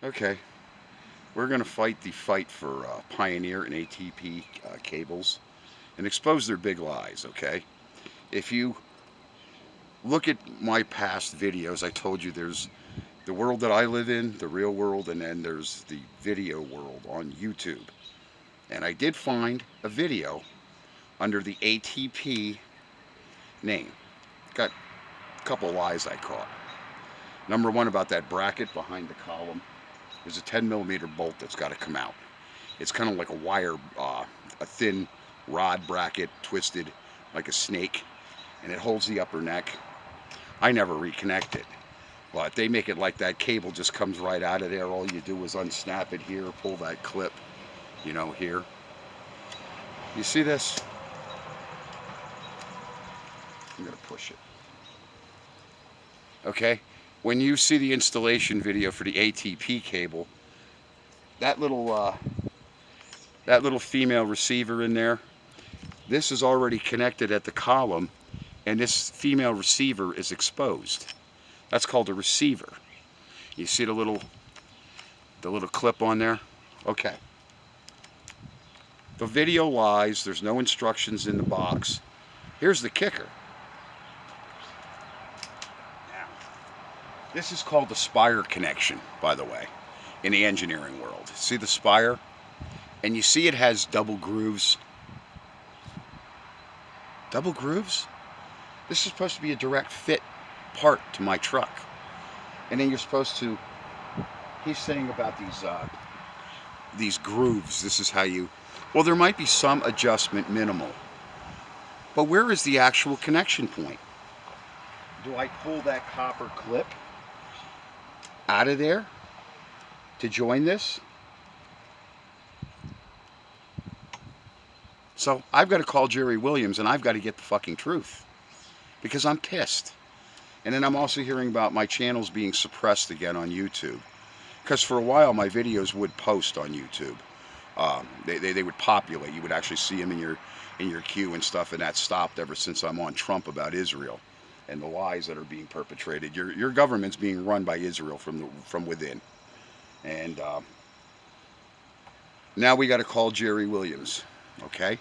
Okay, we're going to fight the fight for Pioneer and ATP cables and expose their big lies, okay? If you look at my past videos, I told you there's the world that I live in, the real world, and then there's the video world on YouTube. And I did find a video under the ATP name. Got a couple lies I caught. Number one, about that bracket behind the column. There's a 10mm bolt that's got to come out. It's kind of like a wire, a thin rod bracket, twisted like a snake, and it holds the upper neck. I never reconnect it, but they make it like that cable just comes right out of there. All you do is unsnap it here, pull that clip, you know, here. You see this? I'm going to push it. Okay? When you see the installation video for the ATP cable, that little female receiver in there, this is already connected at the column, and this female receiver is exposed. That's called a receiver. You see the little clip on there? Okay. The video lies. There's no instructions in the box. Here's the kicker. Now, this is called the SPIRE connection, by the way, in the engineering world. See the SPIRE? And you see it has double grooves. Double grooves? This is supposed to be a direct fit part to my truck. And then you're supposed to, he's saying about these grooves, this is how you, well, there might be some adjustment, minimal. But where is the actual connection point? Do I pull that copper clip out of there to join this? So I've got to call Jerry Williams, and I've got to get the fucking truth, because I'm pissed. And then I'm also hearing about my channels being suppressed again on YouTube, because for a while my videos would post on YouTube. They would populate. You would actually see them in your queue and stuff, and that stopped ever since I'm on Trump about Israel and the lies that are being perpetrated. Your government's being run by Israel from within. And now we got to call Jerry Williams, okay?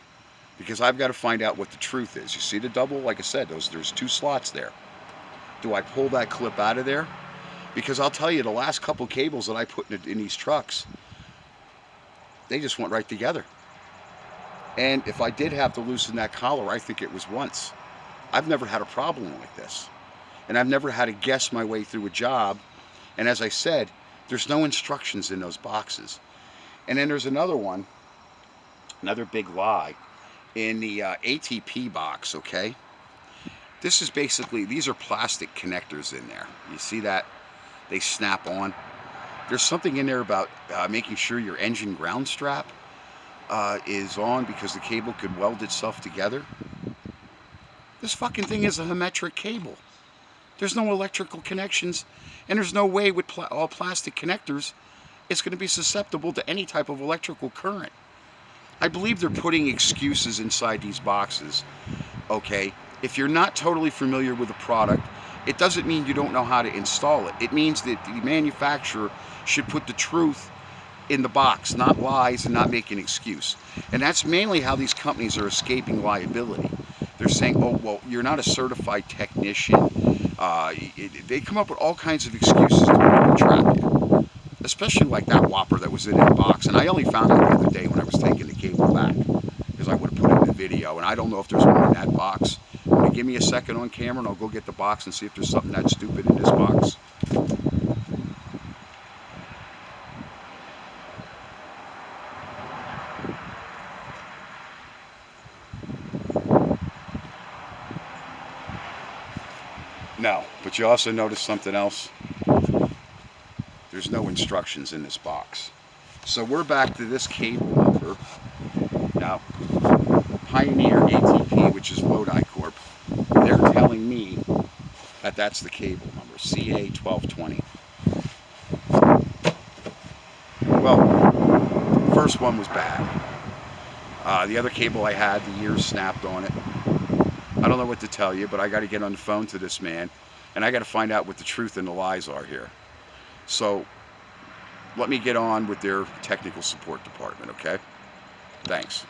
Because I've got to find out what the truth is. You see the double? Like I said, there's two slots there. Do I pull that clip out of there? Because I'll tell you, the last couple cables that I put in these trucks, they just went right together. And if I did have to loosen that collar, I think it was once. I've never had a problem like this. And I've never had to guess my way through a job. And as I said, there's no instructions in those boxes. And then there's another one, another big lie, in the ATP box, okay? This is basically, these are plastic connectors in there. You see that? They snap on. There's something in there about making sure your engine ground strap is on, because the cable could weld itself together. This fucking thing is a hermetic cable. There's no electrical connections, and there's no way with all plastic connectors it's going to be susceptible to any type of electrical current. I believe they're putting excuses inside these boxes, okay? If you're not totally familiar with the product, it doesn't mean you don't know how to install it. It means that the manufacturer should put the truth in the box, not lies and not make an excuse. And that's mainly how these companies are escaping liability. They're saying, oh, well, you're not a certified technician. They come up with all kinds of excuses to trap you. Especially like that whopper that was in that box. And I only found out the other day when I was taking the cable back, because I would have put it in the video. And I don't know if there's one in that box. Give me a second on camera and I'll go get the box and see if there's something that stupid in this box. No, but you also notice something else. There's no instructions in this box. So we're back to this cable number. Now, Pioneer ATP, which is Lodi Corp, they're telling me that that's the cable number, CA1220. Well, the first one was bad. The other cable I had, the ears snapped on it. I don't know what to tell you, but I got to get on the phone to this man, and I got to find out what the truth and the lies are here. So, let me get on with their technical support department, okay? Thanks.